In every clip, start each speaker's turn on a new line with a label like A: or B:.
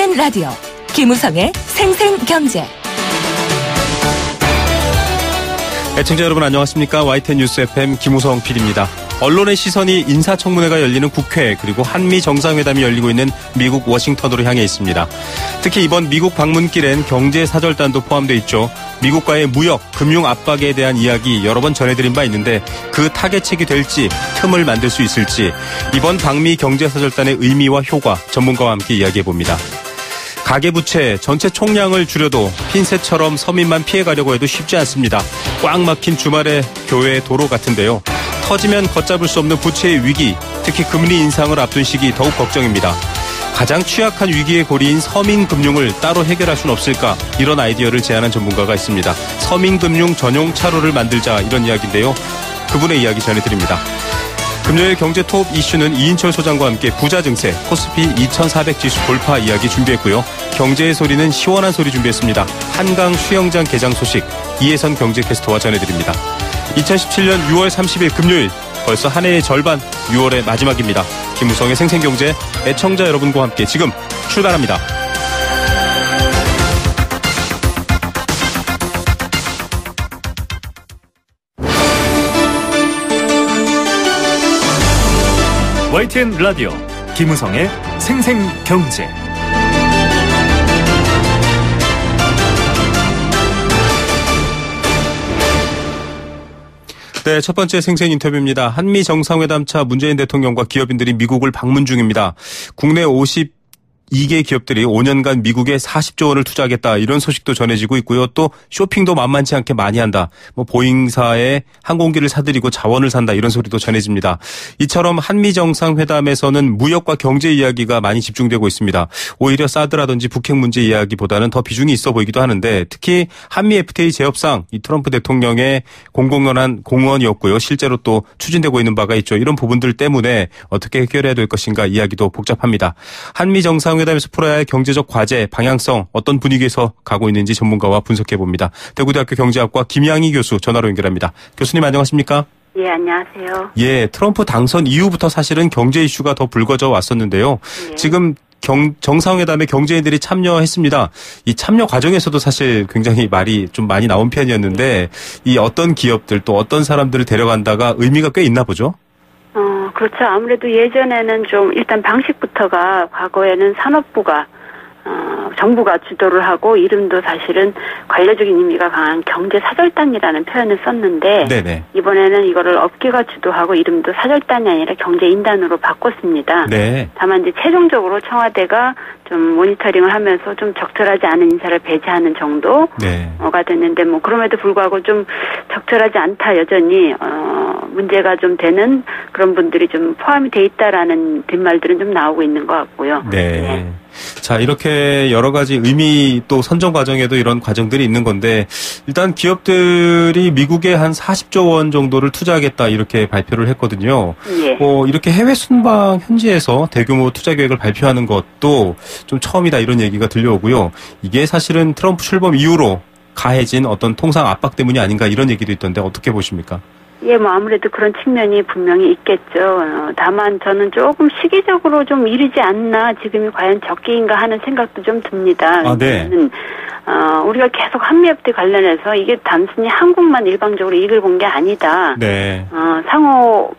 A: YTN 라디오 김우성의 생생경제.
B: 애청자 여러분 안녕하십니까? YTN 뉴스 FM 김우성 PD입니다. 언론의 시선이 인사청문회가 열리는 국회 그리고 한미 정상회담이 열리고 있는 미국 워싱턴으로 향해 있습니다. 특히 이번 미국 방문길엔 경제사절단도 포함되어 있죠. 미국과의 무역, 금융 압박에 대한 이야기 여러 번 전해드린 바 있는데 그 타겟책이 될지 틈을 만들 수 있을지 이번 방미 경제사절단의 의미와 효과 전문가와 함께 이야기해봅니다. 가계부채 전체 총량을 줄여도 핀셋처럼 서민만 피해가려고 해도 쉽지 않습니다. 꽉 막힌 주말의 교외 도로 같은데요. 터지면 걷잡을 수 없는 부채의 위기, 특히 금리 인상을 앞둔 시기 더욱 걱정입니다. 가장 취약한 위기의 고리인 서민금융을 따로 해결할 수는 없을까? 이런 아이디어를 제안한 전문가가 있습니다. 서민금융 전용 차로를 만들자 이런 이야기인데요. 그분의 이야기 전해드립니다. 금요일 경제톱 이슈는 이인철 소장과 함께 부자 증세, 코스피 2400지수 돌파 이야기 준비했고요. 경제의 소리는 시원한 소리 준비했습니다. 한강 수영장 개장 소식 이혜선 경제캐스터와 전해드립니다. 2017년 6월 30일 금요일 벌써 한 해의 절반 6월의 마지막입니다. 김우성의 생생경제 애청자 여러분과 함께 지금 출발합니다.
C: YTN 라디오 김우성의 생생경제.
B: 네, 첫 번째 생생 인터뷰입니다. 한미 정상회담 차 문재인 대통령과 기업인들이 미국을 방문 중입니다. 국내 52개 기업들이 5년간 미국에 40조 원을 투자하겠다 이런 소식도 전해지고 있고요. 또 쇼핑도 만만치 않게 많이 한다. 보잉사에 항공기를 사들이고 자원을 산다 이런 소리도 전해집니다. 이처럼 한미 정상회담에서는 무역과 경제 이야기가 많이 집중되고 있습니다. 오히려 사드라든지 북핵 문제 이야기보다는 더 비중이 있어 보이기도 하는데 특히 한미 FTA 재협상 이 트럼프 대통령의 공공연한 공언이었고요. 실제로 또 추진되고 있는 바가 있죠. 이런 부분들 때문에 어떻게 해결해야 될 것인가 이야기도 복잡합니다. 한미 정상 회담에서 풀어야 할 경제적 과제, 방향성 어떤 분위기에서 가고 있는지 전문가와 분석해봅니다. 대구대학교 경제학과 김양희 교수 전화로 연결합니다. 교수님 안녕하십니까?
D: 예, 안녕하세요.
B: 예, 트럼프 당선 이후부터 사실은 경제 이슈가 더 불거져 왔었는데요.
D: 예.
B: 지금 정상회담에 경제인들이 참여했습니다. 이 참여 과정에서도 사실 굉장히 말이 좀 많이 나온 편이었는데 이 어떤 기업들 또 어떤 사람들을 데려간다가 의미가 꽤 있나 보죠?
D: 그렇죠. 아무래도 예전에는 좀 일단 방식부터가 과거에는 산업부가 정부가 주도를 하고 이름도 사실은 관료적인 의미가 강한 경제사절단이라는 표현을 썼는데
B: 네네.
D: 이번에는 이거를 업계가 주도하고 이름도 사절단이 아니라 경제인단으로 바꿨습니다.
B: 네.
D: 다만 이제 최종적으로 청와대가 좀 모니터링을 하면서 좀 적절하지 않은 인사를 배제하는 정도가
B: 네.
D: 됐는데 그럼에도 불구하고 좀 적절하지 않다 여전히 문제가 좀 되는 그런 분들이 좀 포함이 돼 있다라는 뒷말들은 좀 나오고 있는 것 같고요.
B: 네.
D: 네.
B: 자, 이렇게 여러 가지 의미 또 선정 과정에도 이런 과정들이 있는 건데 일단 기업들이 미국에 한 40조 원 정도를 투자하겠다 이렇게 발표를 했거든요.
D: 예.
B: 이렇게 해외 순방 현지에서 대규모 투자 계획을 발표하는 것도 좀 처음이다 이런 얘기가 들려오고요. 이게 사실은 트럼프 출범 이후로 가해진 어떤 통상 압박 때문이 아닌가 이런 얘기도 있던데 어떻게 보십니까?
D: 예, 아무래도 그런 측면이 분명히 있겠죠. 다만 저는 조금 시기적으로 좀 이르지 않나, 지금이 과연 적기인가 하는 생각도 좀 듭니다.
B: 아, 네.
D: 우리가 계속 한미협대 관련해서 이게 단순히 한국만 일방적으로 이익을 본 게 아니다.
B: 네.
D: 상호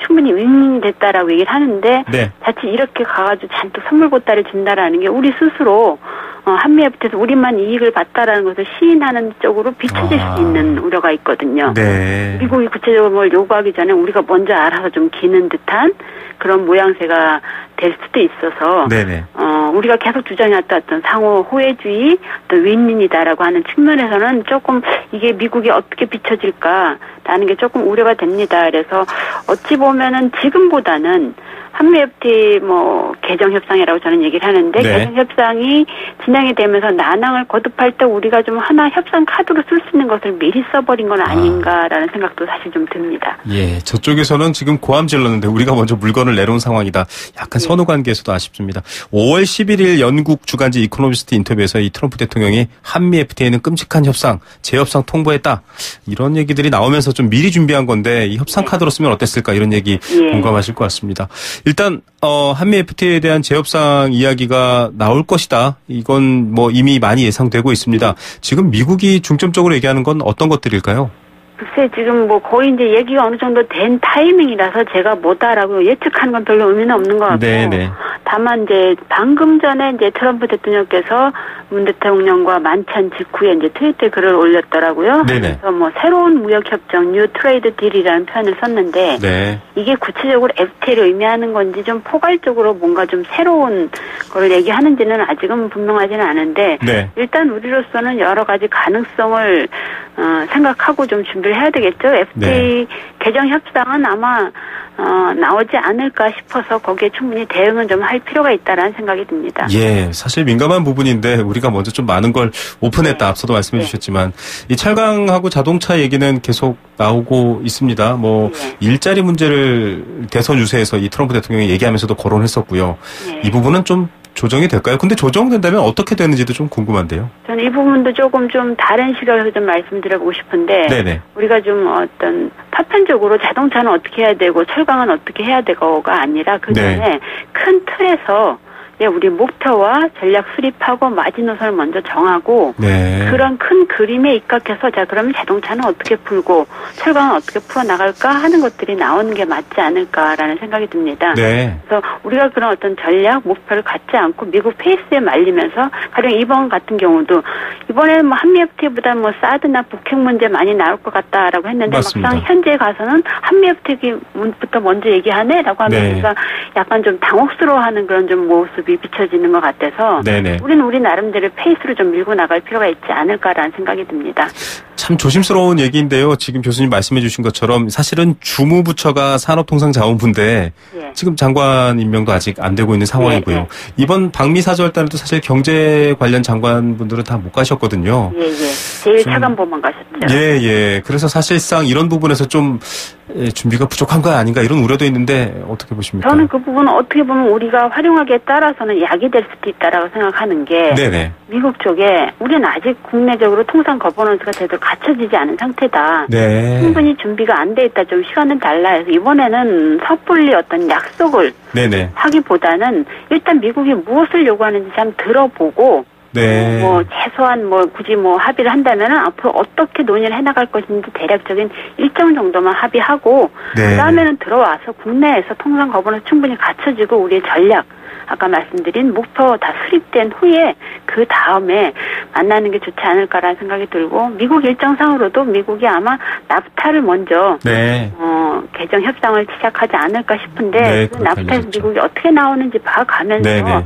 D: 충분히 윈윈이 됐다라고 얘기를 하는데,
B: 네.
D: 자칫 이렇게 가가지고 잔뜩 선물 보따리를 준다라는 게 우리 스스로 한미협대에서 우리만 이익을 봤다라는 것을 시인하는 쪽으로 비춰질 수 있는 우려가 있거든요.
B: 네.
D: 미국이 구체적으로 뭘 요구하기 전에 우리가 먼저 알아서 좀 기는 듯한 그런 모양새가 될 수도 있어서
B: 네네.
D: 우리가 계속 주장해왔던 어떤 상호 호혜주의, 또 윈윈이다라고 하는 측면에서는 조금 이게 미국이 어떻게 비춰질까라는 게 조금 우려가 됩니다. 그래서 어찌 보면은 지금보다는 한미FTA 개정협상이라고 저는 얘기를 하는데,
B: 네.
D: 개정협상이 진행이 되면서 난항을 거듭할 때 우리가 좀 하나 협상 카드로 쓸 수 있는 것을 미리 써버린 건 아닌가라는 생각도 사실 좀 듭니다.
B: 예, 저쪽에서는 지금 고함 질렀는데 우리가 먼저 물건을 내놓은 상황이다. 약간 선후 관계에서도 아쉽습니다. 5월 11일 영국 주간지 이코노미스트 인터뷰에서 이 트럼프 대통령이 한미 FTA는 끔찍한 협상, 재협상 통보했다. 이런 얘기들이 나오면서 좀 미리 준비한 건데 이 협상 카드로 쓰면 어땠을까 이런 얘기 공감하실 것 같습니다. 일단 한미 FTA에 대한 재협상 이야기가 나올 것이다. 이건 뭐 이미 많이 예상되고 있습니다. 지금 미국이 중점적으로 얘기하는 건 어떤 것들일까요?
D: 글쎄, 지금 뭐 거의 이제 얘기가 어느 정도 된 타이밍이라서 제가 뭐다라고 예측하는 건 별로 의미는 없는 것 같고.
B: 네네. 다만
D: 이제 방금 전에 이제 트럼프 대통령께서 문 대통령과 만찬 직후에 이제 트위터에 글을 올렸더라고요.
B: 네네.
D: 그래서 뭐 새로운 무역협정, 뉴 트레이드 딜이라는 표현을 썼는데.
B: 네.
D: 이게 구체적으로 FTA를 의미하는 건지 좀 포괄적으로 뭔가 좀 새로운 걸 얘기하는지는 아직은 분명하지는 않은데. 네. 일단 우리로서는 여러 가지 가능성을 생각하고 좀 준비를 해야 되겠죠. FTA 네. 개정 협상은 아마 나오지 않을까 싶어서 거기에 충분히 대응은 좀 할 필요가 있다라는 생각이 듭니다.
B: 예, 사실 민감한 부분인데 우리가 먼저 좀 많은 걸 오픈했다. 네. 앞서도 말씀해 주셨지만 이 철강하고 자동차 얘기는 계속 나오고 있습니다. 뭐 네. 일자리 문제를 대선 유세에서 이 트럼프 대통령이 얘기하면서도 거론했었고요. 네. 이 부분은 좀 조정이 될까요? 근데 조정된다면 어떻게 되는지도 좀 궁금한데요.
D: 저는 이 부분도 조금 좀 다른 시각에서 좀 말씀드려보고 싶은데 네네. 우리가 좀 어떤 파편적으로 자동차는 어떻게 해야 되고 철강은 어떻게 해야 되고가 아니라 그 전에 네. 큰 틀에서 우리 목표와 전략 수립하고 마지노선을 먼저 정하고 네. 그런 큰 그림에 입각해서 자 그러면 자동차는 어떻게 풀고 철강은 어떻게 풀어나갈까 하는 것들이 나오는 게 맞지 않을까라는 생각이 듭니다. 네. 그래서 우리가 그런 어떤 전략 목표를 갖지 않고 미국 페이스에 말리면서 가령 이번 같은 경우도 이번에 뭐 한미 FTA보다 뭐 사드나 북핵 문제 많이 나올 것 같다라고 했는데 맞습니다. 막상 현재 가서는 한미 FTA부터 먼저 얘기하네라고 하면 네. 우리가 약간 좀 당혹스러워하는 그런 좀 모습 비춰지는 것 같아서 네네. 우리는 우리 나름대로 페이스로 좀 밀고 나갈 필요가 있지 않을까라는 생각이 듭니다.
B: 참 조심스러운 얘기인데요. 지금 교수님 말씀해 주신 것처럼 사실은 주무부처가 산업통상자원부인데 예. 지금 장관 임명도 아직 안 되고 있는 상황이고요. 예, 예. 이번 방미 사절단에도 사실 경제 관련 장관분들은 다 못 가셨거든요.
D: 예, 예. 제일 차관보만 가셨죠.
B: 예, 예. 그래서 사실상 이런 부분에서 좀 준비가 부족한 거 아닌가 이런 우려도 있는데 어떻게 보십니까?
D: 저는 그 부분은 어떻게 보면 우리가 활용하기에 따라서는 약이 될 수도 있다라고 생각하는 게 네네. 미국 쪽에 우리는 아직 국내적으로 통상 거버넌스가 제대로 갖춰지지 않은 상태다. 네. 충분히 준비가 안 돼 있다. 좀 시간은 달라 해서 이번에는 섣불리 어떤 약속을 네네. 하기보다는 일단 미국이 무엇을 요구하는지 참 들어보고 네. 뭐 최소한 뭐 굳이 뭐 합의를 한다면은 앞으로 어떻게 논의를 해나갈 것인지 대략적인 일정 정도만 합의하고 네. 그다음에는 들어와서 국내에서 통상 거버넌스 충분히 갖춰지고 우리의 전략 아까 말씀드린 목표 다 수립된 후에 그 다음에 만나는 게 좋지 않을까라는 생각이 들고 미국 일정상으로도 미국이 아마 나프타를 먼저 네. 개정 협상을 시작하지 않을까 싶은데 네, 그 나프타에서 미국이 어떻게 나오는지 봐가면서 네, 네.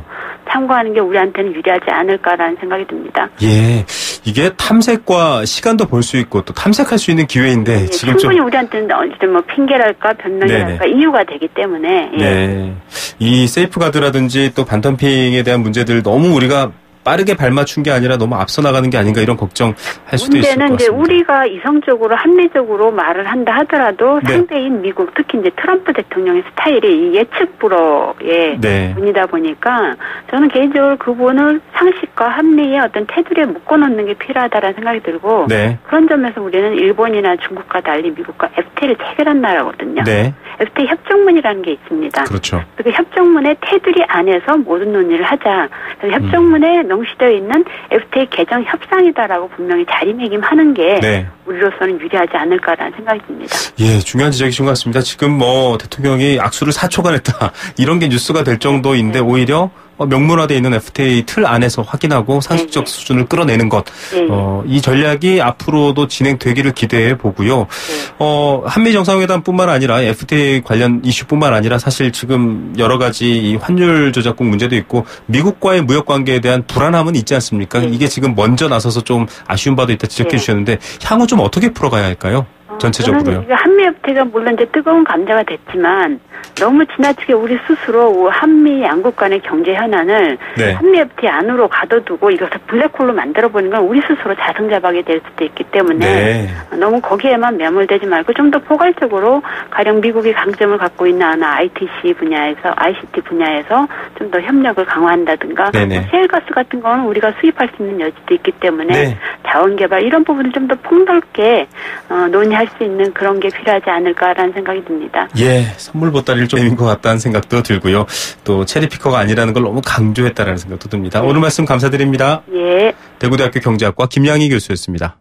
D: 참고하는 게 우리한테는 유리하지 않을까라는 생각이 듭니다.
B: 예, 이게 탐색과 시간도 볼 수 있고 또 탐색할 수 있는 기회인데
D: 네,
B: 지금
D: 충분히 우리한테는 뭐 핑계랄까 변명이랄까 네네. 이유가 되기 때문에 예.
B: 네, 이 세이프가드라든지 또 반덤핑에 대한 문제들 너무 우리가 빠르게 발맞춘 게 아니라 너무 앞서 나가는 게 아닌가 이런 걱정할 수도 있을 것 같습니다.
D: 문제는 이제 우리가 이성적으로 합리적으로 말을 한다 하더라도 네. 상대인 미국 특히 이제 트럼프 대통령의 스타일이 이 예측 불허의 네. 분이다 보니까 저는 개인적으로 그분을 상식과 합리의 어떤 테두리에 묶어놓는 게 필요하다라는 생각이 들고 네. 그런 점에서 우리는 일본이나 중국과 달리 미국과 FTA를 체결한 나라거든요. 네. FTA 협정문이라는 게 있습니다.
B: 그렇죠.
D: 그 협정문의 테두리 안에서 모든 논의를 하자. 협정문에 명시되어 있는 FTA 개정 협상이다라고 분명히 자리매김하는 게 네. 우리로서는 유리하지 않을까라는 생각이 듭니다.
B: 예, 중요한 지적이신 것 같습니다. 지금 뭐 대통령이 악수를 4초간 했다 이런 게 뉴스가 될 정도인데 네. 오히려 명문화되어 있는 FTA 틀 안에서 확인하고 상식적 네. 수준을 끌어내는 것. 네. 이 전략이 앞으로도 진행되기를 기대해 보고요. 네. 한미 정상회담뿐만 아니라 FTA 관련 이슈뿐만 아니라 사실 지금 여러 가지 이 환율 조작국 문제도 있고 미국과의 무역 관계에 대한 불안함은 있지 않습니까? 네. 이게 지금 먼저 나서서 좀 아쉬운 바도 있다 지적해 네. 주셨는데 향후 좀 어떻게 풀어가야 할까요? 전체적으로요.
D: 저는 한미 FTA가 물론 이제 뜨거운 감자가 됐지만 너무 지나치게 우리 스스로 한미 양국 간의 경제 현안을 네. 한미 FTA 안으로 가둬두고 이것을 블랙홀로 만들어보는 건 우리 스스로 자승자박이 될 수도 있기 때문에 네. 너무 거기에만 매몰되지 말고 좀 더 포괄적으로 가령 미국이 강점을 갖고 있는 ITC 분야에서 ICT 분야에서 좀 더 협력을 강화한다든가 셰일가스 같은 거는 우리가 수입할 수 있는 여지도 있기 때문에 네. 자원개발 이런 부분을 좀 더 폭넓게 논의할 수 있는 그런 게 필요하지 않을까라는 생각이 듭니다.
B: 예, 선물 보따리 앞자리를 좀 내민 것 같다는 생각도 들고요. 또 체리피커가 아니라는 걸 너무 강조했다라는 생각도 듭니다. 오늘 말씀 감사드립니다.
D: 예.
B: 대구대학교 경제학과 김양희 교수였습니다.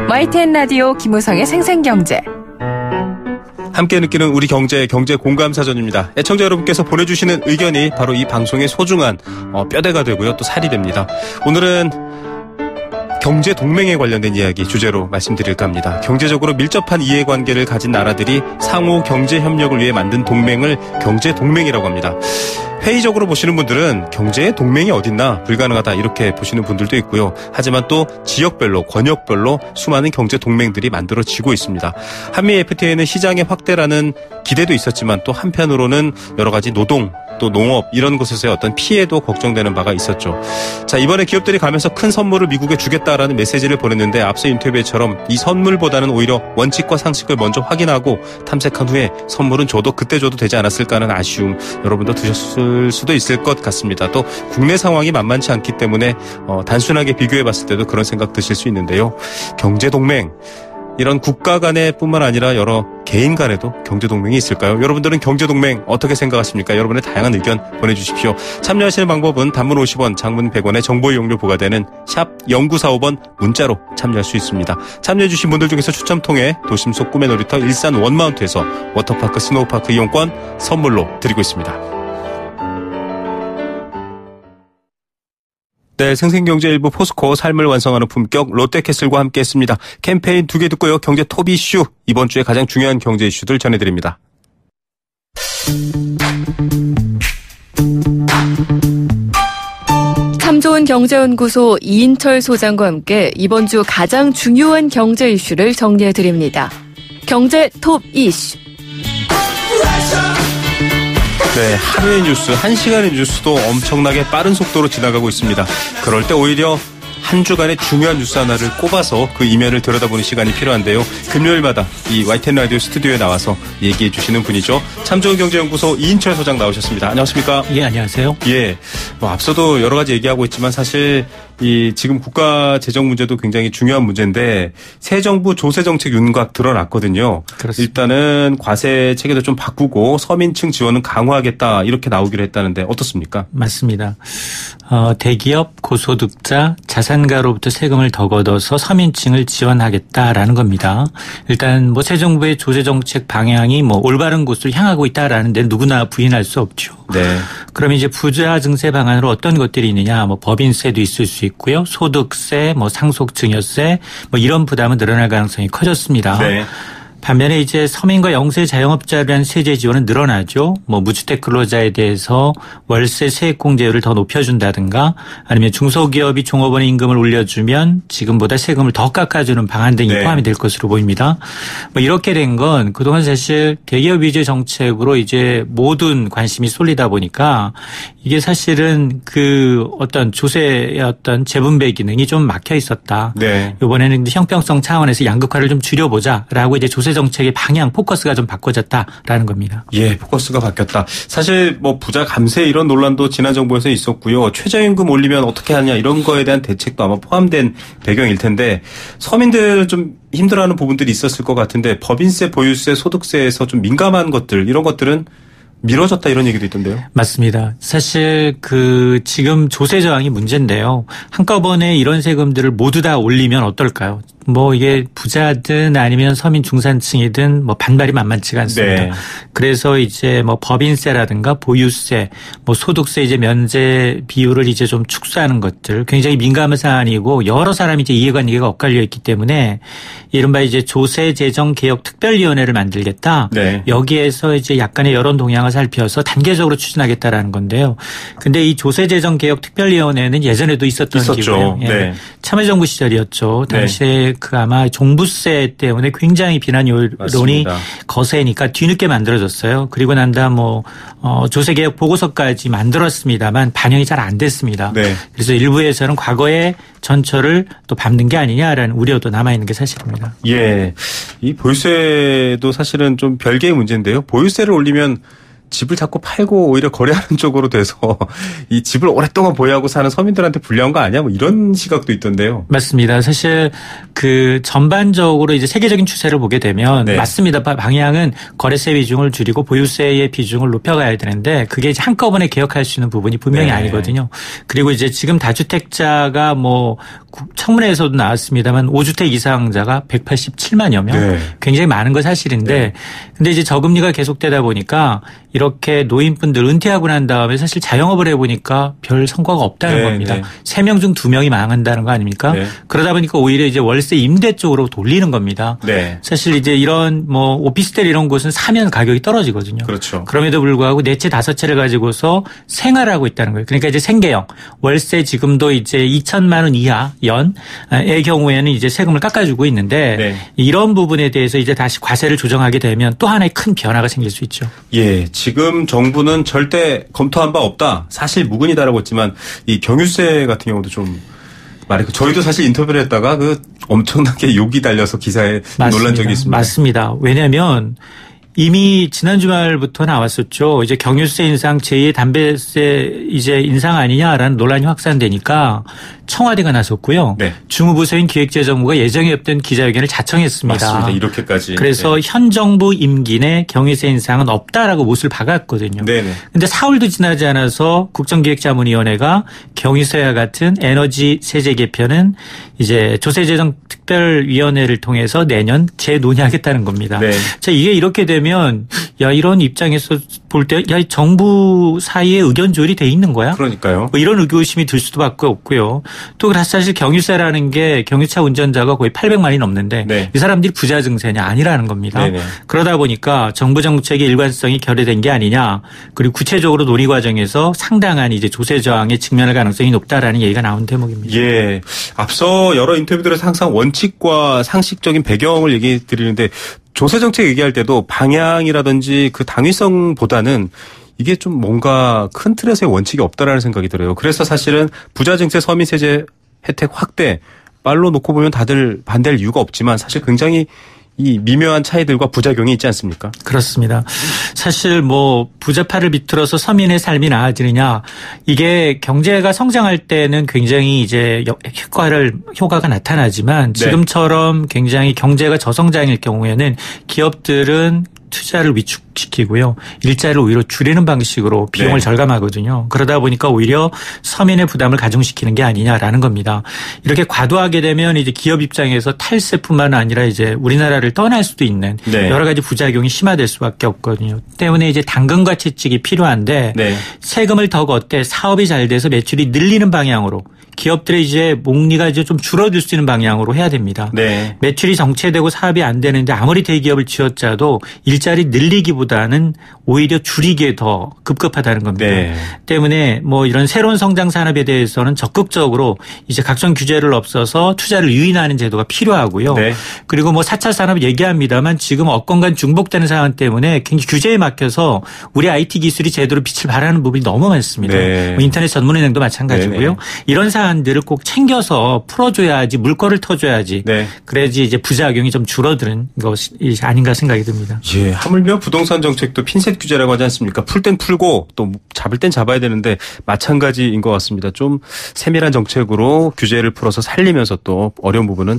A: YTN 라디오 김우성의 생생경제.
B: 함께 느끼는 우리 경제 공감사전입니다. 애청자 여러분께서 보내주시는 의견이 바로 이 방송의 소중한 뼈대가 되고요. 또 살이 됩니다. 오늘은 경제 동맹에 관련된 이야기 주제로 말씀드릴까 합니다. 경제적으로 밀접한 이해관계를 가진 나라들이 상호 경제 협력을 위해 만든 동맹을 경제 동맹이라고 합니다. 회의적으로 보시는 분들은 경제의 동맹이 어딨나 불가능하다 이렇게 보시는 분들도 있고요. 하지만 또 지역별로 권역별로 수많은 경제 동맹들이 만들어지고 있습니다. 한미 FTA는 시장의 확대라는 기대도 있었지만 또 한편으로는 여러 가지 노동 또 농업 이런 곳에서의 어떤 피해도 걱정되는 바가 있었죠. 자, 이번에 기업들이 가면서 큰 선물을 미국에 주겠다라는 메시지를 보냈는데 앞서 인터뷰에처럼 이 선물보다는 오히려 원칙과 상식을 먼저 확인하고 탐색한 후에 선물은 그때 줘도 되지 않았을까 하는 아쉬움 여러분도 드셨을 수도 있을 것 같습니다. 또 국내 상황이 만만치 않기 때문에 단순하게 비교해봤을 때도 그런 생각 드실 수 있는데요. 경제동맹 이런 국가 간에 뿐만 아니라 여러 개인 간에도 경제동맹이 있을까요? 여러분들은 경제동맹 어떻게 생각하십니까? 여러분의 다양한 의견 보내주십시오. 참여하시는 방법은 단문 50원, 장문 100원의 정보 이용료 부과되는 샵 0945번 문자로 참여할 수 있습니다. 참여해주신 분들 중에서 추첨 통해 도심 속 꿈의 놀이터 일산 원마운트에서 워터파크 스노우파크 이용권 선물로 드리고 있습니다. 네, 생생경제일부 포스코 삶을 완성하는 품격 롯데캐슬과 함께했습니다. 캠페인 2개 듣고요. 경제 톱 이슈 이번 주에 가장 중요한 경제 이슈들 전해드립니다.
A: 참 좋은 경제연구소 이인철 소장과 함께 이번 주 가장 중요한 경제 이슈를 정리해드립니다. 경제 톱 이슈.
B: 네, 하루의 뉴스, 1시간의 뉴스도 엄청나게 빠른 속도로 지나가고 있습니다. 그럴 때 오히려 한 주간의 중요한 뉴스 하나를 꼽아서 그 이면을 들여다보는 시간이 필요한데요. 금요일마다 이 YTN 라디오 스튜디오에 나와서 얘기해 주시는 분이죠. 참 좋은 경제연구소 이인철 소장 나오셨습니다. 안녕하십니까?
E: 예, 안녕하세요.
B: 예, 앞서도 여러 가지 얘기하고 있지만 사실 지금 국가 재정 문제도 굉장히 중요한 문제인데 새 정부 조세 정책 윤곽 드러났거든요.
E: 그렇습니다.
B: 일단은 과세 체계도 좀 바꾸고 서민층 지원은 강화하겠다 이렇게 나오기로 했다는데 어떻습니까?
E: 맞습니다. 대기업, 고소득자, 자산가로부터 세금을 더 걷어서 서민층을 지원하겠다라는 겁니다. 일단 새 정부의 조세 정책 방향이 올바른 곳으로 향하고 있다라는 데 누구나 부인할 수 없죠.
B: 네.
E: 그러면 이제 부자 증세 방안으로 어떤 것들이 있느냐? 법인세도 있을 수 있고요. 소득세, 상속증여세, 이런 부담은 늘어날 가능성이 커졌습니다.
B: 네.
E: 반면에 이제 서민과 영세 자영업자를 위한 세제 지원은 늘어나죠. 무주택 근로자에 대해서 월세 세액공제율을 더 높여준다든가 아니면 중소기업이 종업원의 임금을 올려주면 지금보다 세금을 더 깎아주는 방안 등이 포함이 될 것으로 보입니다. 이렇게 된 건 그동안 사실 대기업 위주 정책으로 이제 모든 관심이 쏠리다 보니까 이게 사실은 그 어떤 조세의 어떤 재분배 기능이 좀 막혀 있었다.
B: 네.
E: 이번에는 형평성 차원에서 양극화를 좀 줄여보자라고 이제 조세 정책의 방향 포커스가 좀 바꿔졌다라는 겁니다.
B: 예, 포커스가 바뀌었다. 사실 부자 감세 이런 논란도 지난 정부에서 있었고요. 최저임금 올리면 어떻게 하냐 이런 거에 대한 대책도 아마 포함된 배경일 텐데 서민들은 좀 힘들어하는 부분들이 있었을 것 같은데 법인세, 보유세, 소득세에서 좀 민감한 것들 이런 것들은 미뤄졌다 이런 얘기도 있던데요.
E: 맞습니다. 사실 지금 조세 저항이 문제인데요. 한꺼번에 이런 세금들을 모두 다 올리면 어떨까요? 이게 부자든 아니면 서민 중산층이든 반발이 만만치가 않습니다.
B: 네.
E: 그래서 이제 법인세라든가 보유세, 소득세 이제 면제 비율을 이제 좀 축소하는 것들 굉장히 민감한 사안이고 여러 사람이 이제 이해관계가 엇갈려 있기 때문에 이른바 이제 조세재정개혁특별위원회를 만들겠다.
B: 네.
E: 여기에서 이제 약간의 여론 동향을 살펴서 단계적으로 추진하겠다라는 건데요. 근데 이 조세재정개혁특별위원회는 예전에도 있었죠. 기구예요. 예.
B: 네.
E: 참여정부 시절이었죠. 당시에
B: 네.
E: 아마 종부세 때문에 굉장히 비난 여론이
B: 맞습니다.
E: 거세니까 뒤늦게 만들어졌어요. 그리고 난 다음 조세개혁 보고서까지 만들었습니다만 반영이 잘 안 됐습니다.
B: 네.
E: 그래서 일부에서는 과거의 전철을 또 밟는 게 아니냐라는 우려도 남아있는 게 사실입니다.
B: 예. 이 보유세도 사실은 좀 별개의 문제인데요. 보유세를 올리면 집을 자꾸 팔고 오히려 거래하는 쪽으로 돼서 이 집을 오랫동안 보유하고 사는 서민들한테 불리한 거 아니야? 뭐 이런 시각도 있던데요.
E: 맞습니다. 사실 그 전반적으로 이제 세계적인 추세를 보게 되면
B: 네.
E: 맞습니다. 방향은 거래세 비중을 줄이고 보유세의 비중을 높여가야 되는데 그게 이제 한꺼번에 개혁할 수 있는 부분이 분명히
B: 네.
E: 아니거든요. 그리고 이제 지금 다주택자가 뭐 청문회에서도 나왔습니다만 5주택 이상자가 187만여 명.
B: 네.
E: 굉장히 많은 건 사실인데 근데 이제 저금리가 계속되다 보니까 이렇게 노인분들 은퇴하고 난 다음에 사실 자영업을 해보니까 별 성과가 없다는
B: 네,
E: 겁니다.
B: 네.
E: 3명 중 2명이 망한다는 거 아닙니까?
B: 네.
E: 그러다 보니까 오히려 이제 월세 임대 쪽으로 돌리는 겁니다.
B: 네.
E: 사실 이제 이런 뭐 오피스텔 이런 곳은 사면 가격이 떨어지거든요.
B: 그렇죠.
E: 그럼에도 불구하고 4채 5채를 가지고서 생활하고 있다는 거예요. 그러니까 이제 생계형 월세 지금도 이제 2천만 원 이하 연의 경우에는 이제 세금을 깎아주고 있는데
B: 네.
E: 이런 부분에 대해서 이제 다시 과세를 조정하게 되면 또 하나의 큰 변화가 생길 수 있죠.
B: 예, 지금 정부는 절대 검토한 바 없다. 사실 무근이다라고 했지만 이 경유세 같은 경우도 좀 말이고 저희도 사실 인터뷰를 했다가 그 엄청나게 욕이 달려서 기사에 논란 적이 있습니다.
E: 맞습니다. 왜냐하면 이미 지난 주말부터 나왔었죠. 이제 경유세 인상, 제2의 담배세 이제 인상 아니냐라는 논란이 확산되니까 청와대가 나섰고요.
B: 네.
E: 주무부서인 기획재정부가 예정에 없던 기자회견을 자청했습니다.
B: 맞습니다. 이렇게까지.
E: 그래서
B: 네.
E: 현 정부 임기 내 경유세 인상은 없다라고 못을 박았거든요.
B: 네네.
E: 근데 사흘도 지나지 않아서 국정기획자문위원회가 경유세와 같은 에너지 세제 개편은 이제 조세재정특별위원회를 통해서 내년 재논의하겠다는 겁니다.
B: 네.
E: 자, 이게 이렇게 되면 야 이런 입장에서 볼 때 야 정부 사이에 의견 조율이 돼 있는 거야?
B: 그러니까요.
E: 뭐 이런 의구심이 들 수도밖에 없고요. 또 사실 경유세라는 게 경유차 운전자가 거의 800만이 넘는데
B: 네.
E: 이 사람들이 부자 증세냐 아니라는 겁니다.
B: 네네.
E: 그러다 보니까 정부 정책의 일관성이 결여된 게 아니냐. 그리고 구체적으로 논의 과정에서 상당한 이제 조세 저항에 직면할 가능성이 높다라는 얘기가 나온 대목입니다.
B: 예. 앞서 여러 인터뷰들에서 항상 원칙과 상식적인 배경을 얘기 드리는데 조세 정책 얘기할 때도 방향이라든지 그 당위성보다는 이게 좀 뭔가 큰 틀에서의 원칙이 없다라는 생각이 들어요. 그래서 사실은 부자 증세 서민 세제 혜택 확대 말로 놓고 보면 다들 반대할 이유가 없지만 사실 굉장히 이 미묘한 차이들과 부작용이 있지 않습니까?
E: 그렇습니다. 사실 뭐 부자파를 비틀어서 서민의 삶이 나아지느냐 이게 경제가 성장할 때는 굉장히 이제 효과가 나타나지만 지금처럼 굉장히 경제가 저성장일 경우에는 기업들은 투자를 위축시키고요. 일자리를 오히려 줄이는 방식으로 비용을 절감하거든요. 그러다 보니까 오히려 서민의 부담을 가중시키는 게 아니냐라는 겁니다. 이렇게 과도하게 되면 이제 기업 입장에서 탈세뿐만 아니라 이제 우리나라를 떠날 수도 있는 여러 가지 부작용이 심화될 수밖에 없거든요. 때문에 이제 당근과 채찍이 필요한데 세금을 더 걷되 사업이 잘 돼서 매출이 늘리는 방향으로 기업들의 이제 목리가 이제 좀 줄어들 수 있는 방향으로 해야 됩니다. 매출이 정체되고 사업이 안 되는데 아무리 대기업을 쥐어짜도 일자리 늘리기보다는 오히려 줄이기에 더 급급하다는 겁니다. 때문에 뭐 이런 새로운 성장 산업에 대해서는 적극적으로 이제 각종 규제를 없어서 투자를 유인하는 제도가 필요하고요. 그리고 뭐 4차 산업 얘기합니다만 지금 업권간 중복되는 상황 때문에 굉장히 규제에 막혀서 우리 IT 기술이 제대로 빛을 발하는 부분이 너무 많습니다. 뭐 인터넷 전문은행도 마찬가지고요. 이런 사안들을 꼭 챙겨서 풀어줘야지 물꼬를 터줘야지. 그래야지 이제 부작용이 좀 줄어드는 것이 아닌가 생각이 듭니다.
B: 예, 하물며 부동산 정책도 핀셋 규제라고 하지 않습니까? 풀 땐 풀고 또 잡을 땐 잡아야 되는데 마찬가지인 것 같습니다. 좀 세밀한 정책으로 규제를 풀어서 살리면서 또 어려운 부분은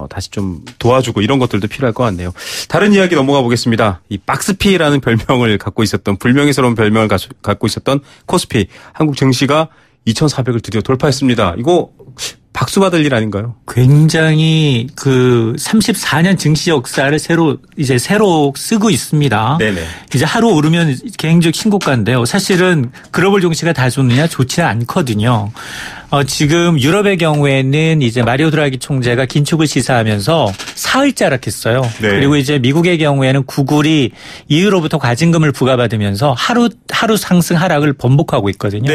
B: 다시 좀 도와주고 이런 것들도 필요할 것 같네요. 다른 이야기 넘어가 보겠습니다. 이 박스피라는 별명을 갖고 있었던 불명예스러운 별명을 갖고 있었던 코스피 한국 증시가 2,400을 드디어 돌파했습니다. 이거 박수 받을 일 아닌가요?
E: 굉장히 그 34년 증시 역사를 새로 쓰고 있습니다. 이제 하루 오르면 개인적 신고가인데요. 사실은 글로벌 증시가 다 좋느냐 좋지는 않거든요. 지금 유럽의 경우에는 이제 마리오 드라기 총재가 긴축을 시사하면서 사흘째 하락했어요. 그리고 이제 미국의 경우에는 구글이 이후로부터 과징금을 부과받으면서 하루 상승 하락을 번복하고 있거든요.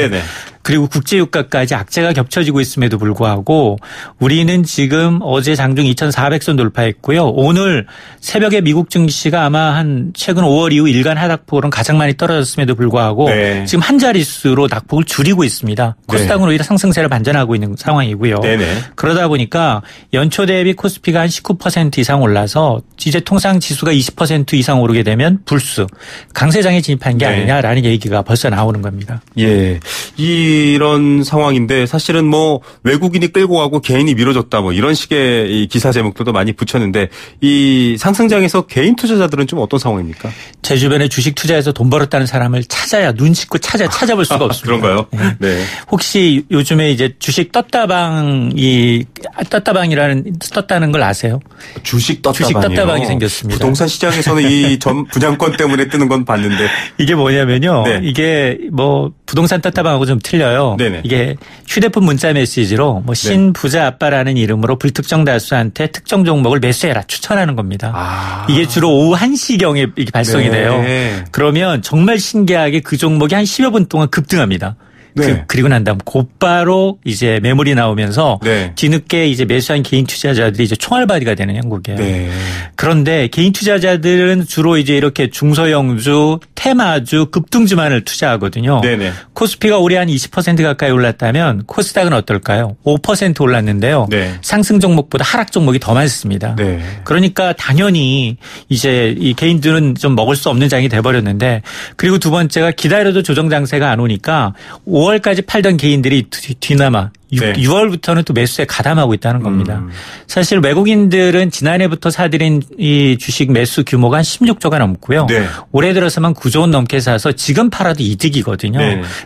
E: 그리고 국제유가까지 악재가 겹쳐지고 있음에도 불구하고 우리는 지금 어제 장중 2,400선 돌파했고요. 오늘 새벽에 미국 증시가 아마 한 최근 5월 이후 일간 하락폭은 가장 많이 떨어졌음에도 불구하고 지금 한 자릿수로 낙폭을 줄이고 있습니다. 코스닥은 오히려 상승세를 추세로 반전하고 있는 상황이고요.
B: 네네.
E: 그러다 보니까 연초 대비 코스피가 한 19% 이상 올라서 이제 통상 지수가 20% 이상 오르게 되면 불수, 강세장에 진입한 게 아니냐라는 얘기가 벌써 나오는 겁니다.
B: 예. 이런 상황인데 사실은 뭐 외국인이 끌고 가고 개인이 밀어줬다 뭐 이런 식의 이 기사 제목들도 많이 붙였는데 이 상승장에서 개인 투자자들은 좀 어떤 상황입니까?
E: 제 주변에 주식 투자해서 돈 벌었다는 사람을 찾아야 눈 씻고 찾아볼 수가 없습니다.
B: 그런가요? 네.
E: 혹시 요즘에 이제 주식 떴다방이라는 떴다는 걸 아세요?
B: 주식 떴다방이요?
E: 주식 떴다방이 생겼습니다.
B: 부동산 시장에서는 이 전 분양권 때문에 뜨는 건 봤는데
E: 이게 뭐냐면요.
B: 네.
E: 이게 뭐 부동산 떴다방하고 좀 틀려요.
B: 네네.
E: 이게 휴대폰 문자 메시지로 뭐 신부자 아빠라는 이름으로 불특정 다수한테 특정 종목을 매수해라 추천하는 겁니다. 이게 주로 오후 1시경에 이렇게 발송이 돼요. 그러면 정말 신기하게 그 종목이 한 10여 분 동안 급등합니다.
B: 네.
E: 그리고 난 다음 곧바로 이제 매물이 나오면서 뒤늦게 이제 매수한 개인 투자자들이 이제 총알바디가 되는 형국이에요.
B: 네.
E: 그런데 개인 투자자들은 주로 이제 이렇게 중소형주, 테마주, 급등주만을 투자하거든요.
B: 네네.
E: 코스피가 올해 한 20% 가까이 올랐다면 코스닥은 어떨까요? 5% 올랐는데요.
B: 네.
E: 상승 종목보다 하락 종목이 더 많습니다.
B: 네.
E: 그러니까 당연히 이제 이 개인들은 좀 먹을 수 없는 장이 돼버렸는데, 그리고 두 번째가 기다려도 조정 장세가 안 오니까 5월까지 팔던 개인들이 뒤남아 6월부터는 또 매수에 가담하고 있다는 겁니다. 사실 외국인들은 지난해부터 사들인 이 주식 매수 규모가 한 16조가 넘고요. 올해 들어서만 9조 원 넘게 사서 지금 팔아도 이득이거든요.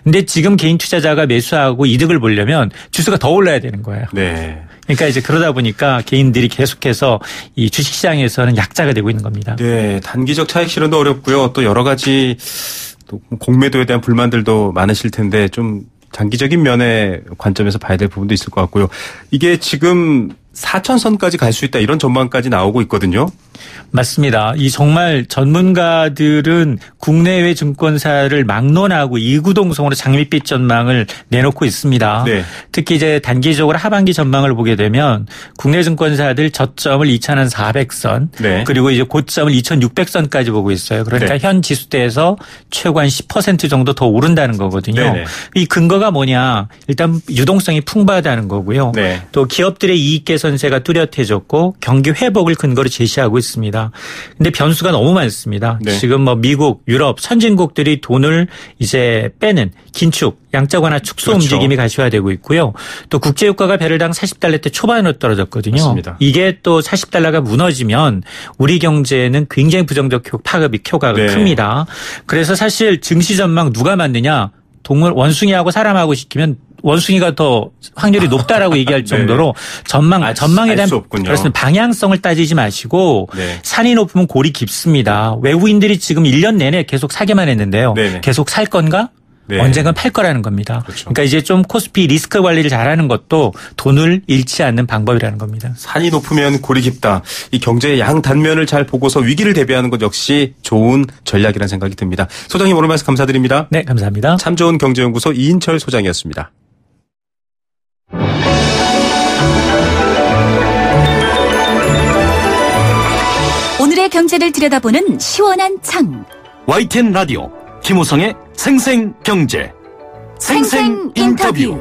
E: 근데 지금 개인 투자자가 매수하고 이득을 보려면 주수가 더 올라야 되는 거예요. 그러니까 이제 그러다 보니까 개인들이 계속해서 이 주식시장에서는 약자가 되고 있는 겁니다.
B: 네, 단기적 차익 실현도 어렵고요. 또 여러 가지 또 공매도에 대한 불만들도 많으실 텐데 좀 장기적인 면의 관점에서 봐야 될 부분도 있을 것 같고요. 이게 지금 4,000선까지 갈 수 있다 이런 전망까지 나오고 있거든요.
E: 맞습니다. 이 정말 전문가들은 국내외 증권사를 막론하고 이구동성으로 장밋빛 전망을 내놓고 있습니다. 특히 이제 단기적으로 하반기 전망을 보게 되면 국내 증권사들 저점을 2,400선 그리고 이제 고점을 2,600선까지 보고 있어요. 그러니까 현 지수대에서 최고 한 10% 정도 더 오른다는 거거든요. 이 근거가 뭐냐? 일단 유동성이 풍부하다는 거고요. 또 기업들의 이익 개선세가 뚜렷해졌고 경기 회복을 근거로 제시하고 있습니다. 근데 변수가 너무 많습니다. 지금 뭐 미국, 유럽, 선진국들이 돈을 이제 빼는 긴축, 양적 완화 축소 움직임이 가시화되고 있고요. 또 국제유가가 배럴당 40달러대 초반으로 떨어졌거든요.
B: 맞습니다.
E: 이게 또 40달러가 무너지면 우리 경제는 굉장히 부정적 효과가 큽니다. 그래서 사실 증시 전망 누가 맞느냐? 동물 원숭이하고 사람하고 시키면 원숭이가 더 확률이 높다라고 얘기할 정도로 전망에 대한 그렇습니다. 방향성을 따지지 마시고 산이 높으면 골이 깊습니다. 외국인들이 지금 1년 내내 계속 사기만 했는데요. 계속 살 건가? 언젠간 팔 거라는 겁니다. 그러니까 이제 좀 코스피 리스크 관리를 잘하는 것도 돈을 잃지 않는 방법이라는 겁니다.
B: 산이 높으면 골이 깊다. 이 경제의 양 단면을 잘 보고서 위기를 대비하는 것 역시 좋은 전략이라는 생각이 듭니다. 소장님 오늘 말씀 감사드립니다.
E: 네, 감사합니다.
B: 참 좋은 경제연구소 이인철 소장이었습니다.
F: 오늘의 경제를 들여다보는 시원한 창.
C: YTN 라디오 김호성의 생생경제 생생인터뷰.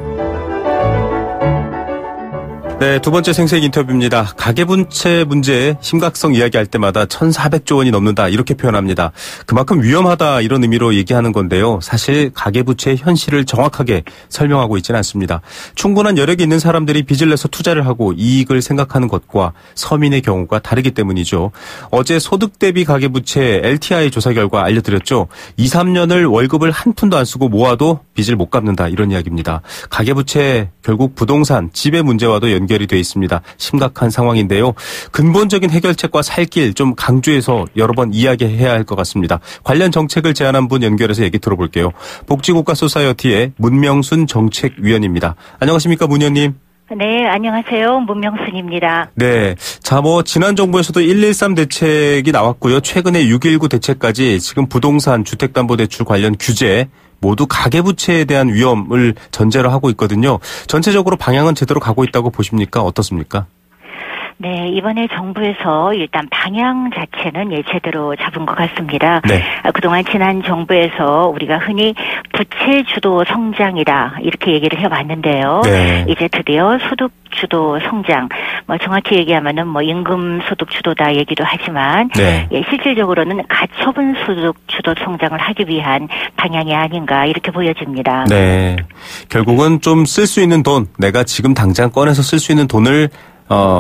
B: 네, 두 번째 생생 인터뷰입니다. 가계부채 문제의 심각성 이야기할 때마다 1,400조 원이 넘는다 이렇게 표현합니다. 그만큼 위험하다 이런 의미로 얘기하는 건데요. 사실 가계부채의 현실을 정확하게 설명하고 있지는 않습니다. 충분한 여력이 있는 사람들이 빚을 내서 투자를 하고 이익을 생각하는 것과 서민의 경우가 다르기 때문이죠. 어제 소득 대비 가계부채 LTI 조사 결과 알려드렸죠. 2, 3년을 월급을 한 푼도 안 쓰고 모아도 빚을 못 갚는다 이런 이야기입니다. 가계부채 결국 부동산, 집의 문제와도 연결이 돼 있습니다. 심각한 상황인데요. 근본적인 해결책과 살 길 좀 강조해서 여러 번 이야기해야 할 것 같습니다. 관련 정책을 제안한 분 연결해서 얘기 들어볼게요. 복지국가소사이어티의 문명순 정책위원입니다. 안녕하십니까, 문 의원님.
G: 네, 안녕하세요. 문명순입니다.
B: 네. 자, 지난 정부에서도 113 대책이 나왔고요. 최근에 619 대책까지 지금 부동산, 주택담보대출 관련 규제, 모두 가계부채에 대한 위험을 전제로 하고 있거든요. 전체적으로 방향은 제대로 가고 있다고 보십니까? 어떻습니까?
G: 네, 이번에 정부에서 일단 방향 자체는 제대로 잡은 것 같습니다.
B: 네.
G: 그동안 지난 정부에서 우리가 흔히 부채 주도 성장이다 이렇게 얘기를 해왔는데요.
B: 네.
G: 이제 드디어 소득 주도 성장, 정확히 얘기하면은 임금 소득 주도다 얘기도 하지만
B: 네.
G: 실질적으로는 가처분 소득 주도 성장을 하기 위한 방향이 아닌가 이렇게 보여집니다.
B: 네. 결국은 좀 쓸 수 있는 돈, 내가 지금 당장 꺼내서 쓸 수 있는 돈을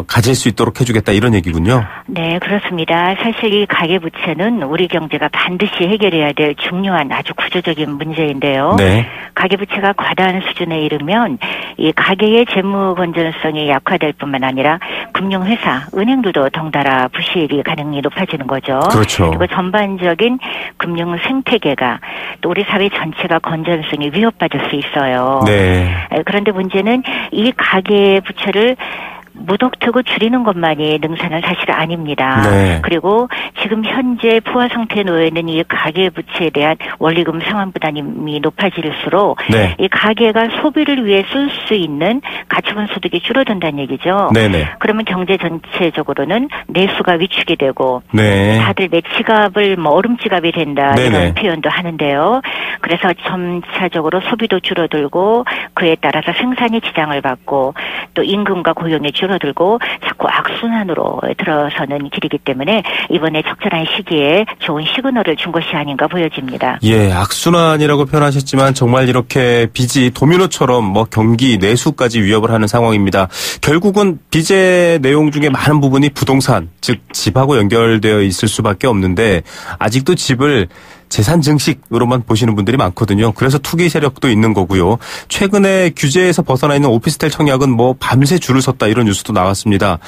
B: 가질 수 있도록 해주겠다 이런 얘기군요.
G: 네, 그렇습니다. 사실 이 가계부채는 우리 경제가 반드시 해결해야 될 중요한 아주 구조적인 문제인데요.
B: 네.
G: 가계부채가 과다한 수준에 이르면 이 가계의 재무 건전성이 약화될 뿐만 아니라 금융회사, 은행들도 덩달아 부실이 가능이 높아지는 거죠.
B: 그렇죠.
G: 그리고 전반적인 금융 생태계가 또 우리 사회 전체가 건전성이 위협받을 수 있어요.
B: 네.
G: 그런데 문제는 이 가계부채를 무턱대고 줄이는 것만이 능사는 사실 아닙니다.
B: 네.
G: 그리고 지금 현재 부하 상태에 놓여 있는 이 가계부채에 대한 원리금 상환 부담이 높아질수록
B: 네.
G: 이 가계가 소비를 위해 쓸 수 있는 가처분 소득이 줄어든다는 얘기죠.
B: 네네.
G: 그러면 경제 전체적으로는 내수가 위축이 되고
B: 네.
G: 다들 내 지갑을 얼음지갑이 된다
B: 네네.
G: 이런 표현도 하는데요. 그래서 점차적으로 소비도 줄어들고 그에 따라서 생산이 지장을 받고 또 임금과 고용이 줄어들고 자꾸 악순환으로 들어서는 길이기 때문에 이번에 적절한 시기에 좋은 시그널을 준 것이 아닌가 보여집니다.
B: 예, 악순환이라고 표현하셨지만 정말 이렇게 빚이 도미노처럼 경기 내수까지 위협을 하는 상황입니다. 결국은 빚의 내용 중에 많은 부분이 부동산, 즉 집하고 연결되어 있을 수밖에 없는데 아직도 집을 재산 증식으로만 보시는 분들이 많거든요. 그래서 투기 세력도 있는 거고요. 최근에 규제에서 벗어나 있는 오피스텔 청약은 밤새 줄을 섰다 이런 뉴스도 나왔습니다.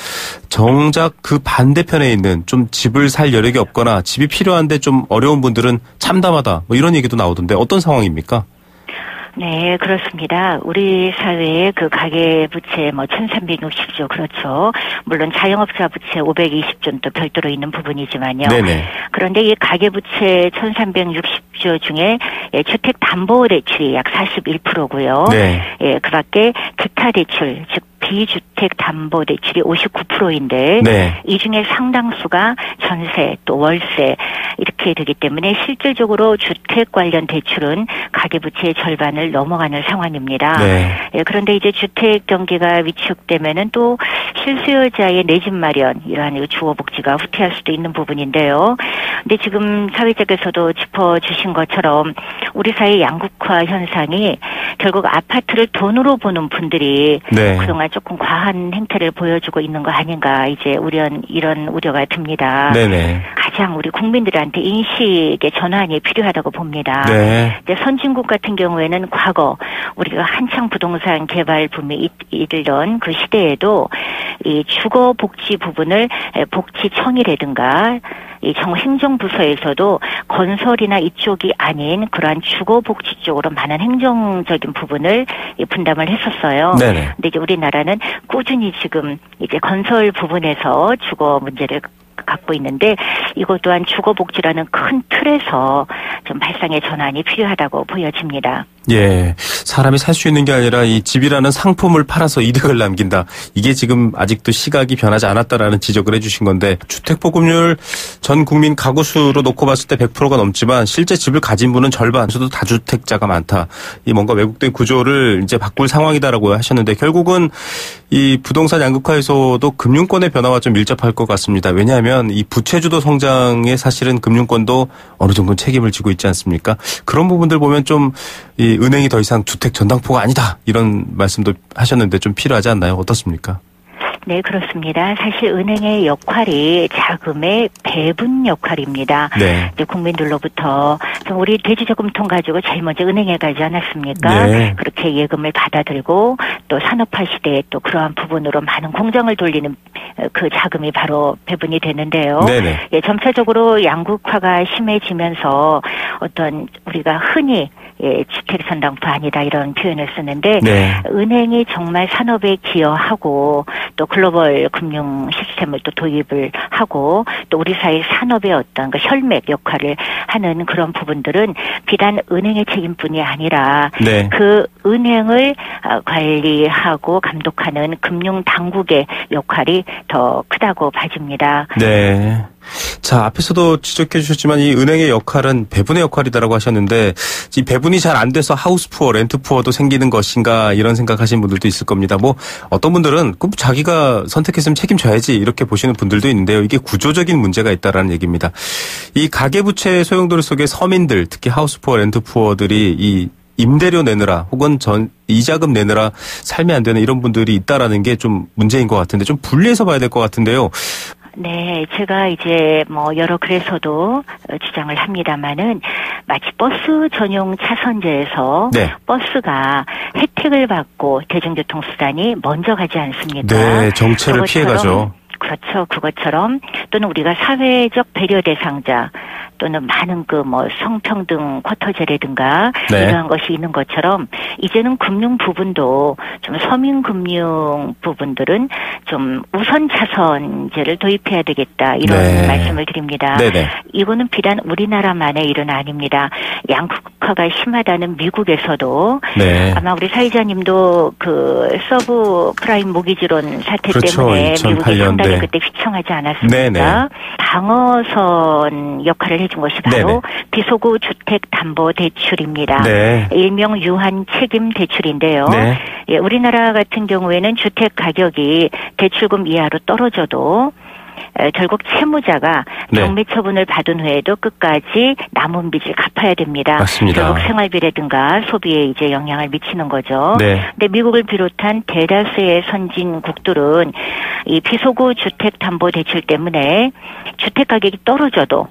B: 정작 그 반대편에 있는 좀 집을 살 여력이 없거나 집이 필요한데 좀 어려운 분들은 참담하다 이런 얘기도 나오던데 어떤 상황입니까?
G: 네, 그렇습니다. 우리 사회의 그 가계부채 1360조 그렇죠. 물론 자영업자 부채 520조는 또 별도로 있는 부분이지만요.
B: 네네.
G: 그런데 이 가계부채 1360조 중에 주택담보대출이 약 41%고요.
B: 네.
G: 그 밖에 기타 대출, 즉 비주택 담보 대출이 59%인데
B: 네.
G: 이 중에 상당수가 전세 또 월세 이렇게 되기 때문에 실질적으로 주택 관련 대출은 가계부채의 절반을 넘어가는 상황입니다.
B: 네.
G: 그런데 이제 주택 경기가 위축되면은 또 실수요자의 내 집 마련 이러한 주거 복지가 후퇴할 수도 있는 부분인데요. 근데 지금 사회적에서도 짚어주신 것처럼 우리 사회 양극화 현상이 결국 아파트를 돈으로 보는 분들이
B: 네.
G: 그동안 조금 과한 행태를 보여주고 있는 거 아닌가 이제 이런 우려가 듭니다.
B: 네네.
G: 가장 우리 국민들한테 인식의 전환이 필요하다고 봅니다.
B: 네.
G: 이제 선진국 같은 경우에는 과거 우리가 한창 부동산 개발 붐이 이르던 그 시대에도 이 주거 복지 부분을 복지청이라든가 이 행정부서에서도 건설이나 이쪽이 아닌 그러한 주거복지 쪽으로 많은 행정적인 부분을 분담을 했었어요.
B: 네네.
G: 근데 이제 우리나라는 꾸준히 지금 이제 건설 부분에서 주거 문제를 갖고 있는데 이것 또한 주거복지라는 큰 틀에서 좀 발상의 전환이 필요하다고 보여집니다.
B: 예, 사람이 살 수 있는 게 아니라 이 집이라는 상품을 팔아서 이득을 남긴다. 이게 지금 아직도 시각이 변하지 않았다라는 지적을 해주신 건데 주택보급률 전 국민 가구 수로 놓고 봤을 때 100%가 넘지만 실제 집을 가진 분은 절반, 저도 다주택자가 많다. 이 뭔가 왜곡된 구조를 이제 바꿀 상황이다라고 하셨는데 결국은 이 부동산 양극화에서도 금융권의 변화와 좀 밀접할 것 같습니다. 왜냐하면 이 부채주도 성장에 사실은 금융권도 어느 정도 책임을 지고 있지 않습니까? 그런 부분들 보면 좀 이 은행이 더 이상 주택 전당포가 아니다 이런 말씀도 하셨는데 좀 필요하지 않나요? 어떻습니까?
G: 네, 그렇습니다. 사실 은행의 역할이 자금의 배분 역할입니다.
B: 네.
G: 이제 국민들로부터 우리 대주저금통 가지고 제일 먼저 은행에 가지 않았습니까?
B: 네.
G: 그렇게 예금을 받아들고 또 산업화 시대에 또 그러한 부분으로 많은 공장을 돌리는 그 자금이 바로 배분이 되는데요.
B: 네네.
G: 예, 점차적으로 양극화가 심해지면서 어떤 우리가 흔히 주택 전당포 아니다 이런 표현을 쓰는데
B: 네.
G: 은행이 정말 산업에 기여하고 또 글로벌 금융 시스템을 또 도입을 하고 또 우리 사회 산업의 어떤 그 혈맥 역할을 하는 그런 부분들은 비단 은행의 책임뿐이 아니라
B: 네.
G: 그 은행을 관리하고 감독하는 금융 당국의 역할이 더 크다고 봐집니다.
B: 네. 자, 앞에서도 지적해 주셨지만 이 은행의 역할은 배분의 역할이다라고 하셨는데 이 배분이 잘 안 돼서 하우스푸어, 렌트푸어도 생기는 것인가 이런 생각하시는 분들도 있을 겁니다. 뭐 어떤 분들은 꼭 자기가 선택했으면 책임져야지 이렇게 보시는 분들도 있는데요. 이게 구조적인 문제가 있다라는 얘기입니다. 이 가계부채 소용돌이 속에 서민들, 특히 하우스푸어, 렌트푸어들이 이 임대료 내느라 혹은 이자금 내느라 삶이 안 되는 이런 분들이 있다라는 게 좀 문제인 것 같은데 좀 분리해서 봐야 될 것 같은데요.
G: 네, 제가 이제 뭐 여러 글에서도 주장을 합니다마는 마치 버스 전용 차선제에서
B: 네.
G: 버스가 혜택을 받고 대중교통수단이 먼저 가지 않습니까?
B: 네, 정체를 피해가죠.
G: 그렇죠. 그것처럼 또는 우리가 사회적 배려 대상자 또는 많은 그 뭐 성평등 쿼터제라든가
B: 네.
G: 이러한 것이 있는 것처럼 이제는 금융 부분도 좀 서민 금융 부분들은 좀 우선 차선제를 도입해야 되겠다 이런
B: 네.
G: 말씀을 드립니다.
B: 네네.
G: 이거는 비단 우리나라만의 일은 아닙니다. 양극화가 심하다는 미국에서도
B: 네.
G: 아마 우리 사회자님도 그 서브 프라임 모기지론 사태
B: 그렇죠.
G: 때문에
B: 2008년,
G: 미국이 상당히
B: 네.
G: 그때 휘청하지 않았습니까?
B: 네네.
G: 방어선 역할을 해준 것이 바로
B: 네네.
G: 비소구 주택 담보 대출입니다.
B: 네.
G: 일명 유한 책임 대출인데요.
B: 네.
G: 예, 우리나라 같은 경우에는 주택 가격이 대출금 이하로 떨어져도 결국 채무자가
B: 네.
G: 경매 처분을 받은 후에도 끝까지 남은 빚을 갚아야 됩니다.
B: 맞습니다.
G: 결국 생활비라든가 소비에 이제 영향을 미치는 거죠.
B: 네.
G: 근데 미국을 비롯한 대다수의 선진국들은 이 비소구 주택 담보 대출 때문에 주택 가격이 떨어져도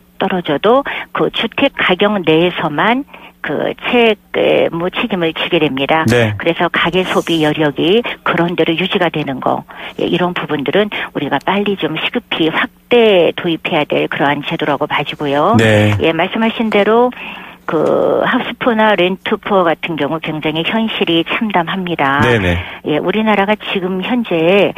G: 그 주택 가격 내에서만 그 채무 책임을 지게 됩니다.
B: 네.
G: 그래서 가계 소비 여력이 그런 대로 유지가 되는 거 이런 부분들은 우리가 빨리 좀 시급히 확대 도입해야 될 그러한 제도라고 봐지고요.
B: 네.
G: 예, 말씀하신 대로 그 하우스푸어나 렌트푸어 같은 경우 굉장히 현실이 참담합니다.
B: 네네.
G: 예, 우리나라가 지금 현재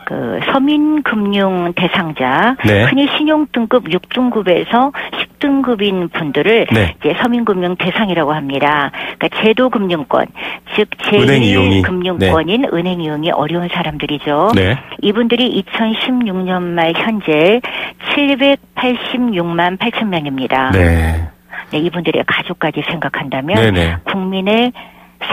G: 그 서민금융 대상자,
B: 네.
G: 흔히 신용등급 6등급에서 10등급인 분들을
B: 네.
G: 이제 서민금융 대상이라고 합니다. 그러니까 제도금융권, 즉
B: 은행 이용이.
G: 제1금융권인 은행 이용이 어려운 사람들이죠.
B: 네.
G: 이분들이 2016년 말 현재 786만 8천 명입니다.
B: 네.
G: 네, 이분들의 가족까지 생각한다면
B: 네네.
G: 국민의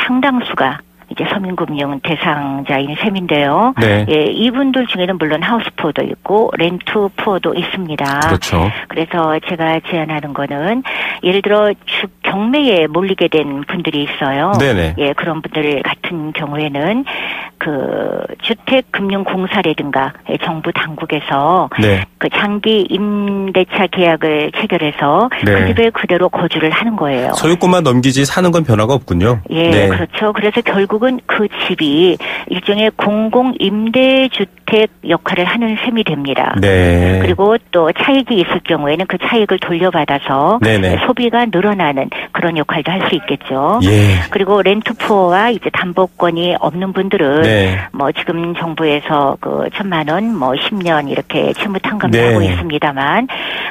G: 상당수가 이제 서민금융 대상자인 셈인데요.
B: 네.
G: 예, 이분들 중에는 물론 하우스푸어도 있고 렌트푸어도 있습니다.
B: 그렇죠.
G: 그래서 제가 제안하는 거는 예를 들어 경매에 몰리게 된 분들이 있어요.
B: 네네.
G: 예, 그런 분들 같은 경우에는 그 주택금융공사라든가 정부 당국에서
B: 네.
G: 그 장기 임대차 계약을 체결해서
B: 네.
G: 그 집에 그대로 거주를 하는 거예요.
B: 소유권만 넘기지 사는 건 변화가 없군요.
G: 예,
B: 네.
G: 그렇죠. 그래서 결국은 그 집이 일종의 공공임대주택 역할을 하는 셈이 됩니다.
B: 네.
G: 그리고 또 차익이 있을 경우에는 그 차익을 돌려받아서
B: 네네.
G: 소비가 늘어나는 그런 역할도 할 수 있겠죠.
B: 예.
G: 그리고 렌트푸어와 이제 담보권이 없는 분들은
B: 네.
G: 뭐 지금 정부에서 그 1,000만 원, 뭐 10년 이렇게 채무 탕감을
B: 네.
G: 하고 있습니다만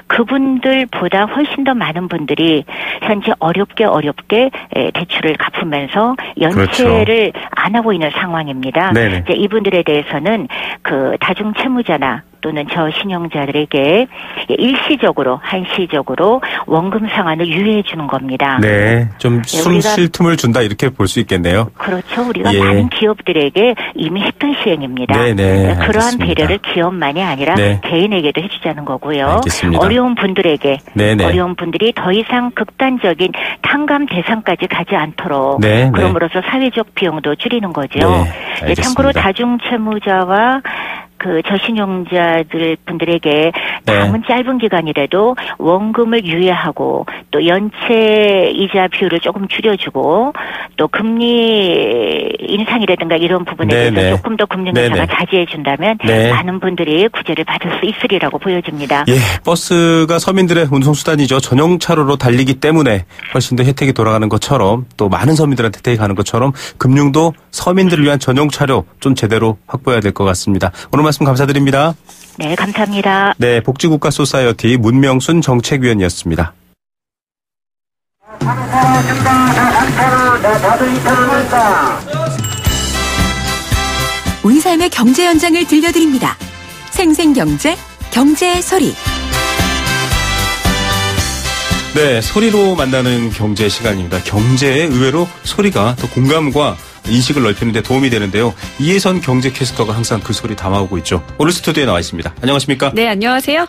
G: 그분들보다 훨씬 더 많은 분들이 현재 어렵게 대출을 갚으면서 연체를 안 하고 있는 상황입니다.
B: 네네.
G: 이제 이분들에 대해서는 그 다중 채무자나 또는 저신용자들에게 일시적으로 한시적으로 원금 상환을 유예해 주는 겁니다.
B: 네. 좀 숨 쉴 틈을 준다 이렇게 볼 수 있겠네요.
G: 그렇죠. 우리가
B: 예.
G: 많은 기업들에게 이미 했던 시행입니다.
B: 네네.
G: 그러한
B: 알겠습니다.
G: 배려를 기업만이 아니라
B: 네.
G: 개인에게도 해주자는 거고요.
B: 알겠습니다.
G: 어려운 분들에게
B: 네네.
G: 어려운 분들이 더 이상 극단적인 탕감 대상까지 가지 않도록
B: 네,
G: 그럼으로써 사회적 비용도 줄이는 거죠.
B: 네,
G: 네, 참고로
B: 알겠습니다.
G: 다중 채무자와 그 저신용자들 분들에게 남은 짧은 기간이라도 원금을 유예하고 또 연체 이자 비율을 조금 줄여주고 또 금리 인상이라든가 이런 부분에 대해서 조금 더 금융회사가 자제해 준다면 많은 분들이 구제를 받을 수 있으리라고 보여집니다.
B: 예, 버스가 서민들의 운송수단이죠. 전용차로로 달리기 때문에 훨씬 더 혜택이 돌아가는 것처럼 또 많은 서민들한테 혜택이 가는 것처럼 금융도 서민들을 위한 전용차로 좀 제대로 확보해야 될 것 같습니다. 오늘 말씀 감사드립니다.
G: 네, 감사합니다.
B: 네, 복지국가 소사이어티 문명순 정책위원이었습니다.
F: 우리 삶의 경제 현장을 들려드립니다. 생생경제, 경제의 소리.
B: 네, 소리로 만나는 경제 시간입니다. 경제에 의외로 소리가 더 공감과 인식을 넓히는 데 도움이 되는데요. 이혜선 경제캐스터가 항상 그 소리 담아오고 있죠. 오늘 스튜디오에 나와 있습니다. 안녕하십니까?
A: 네, 안녕하세요.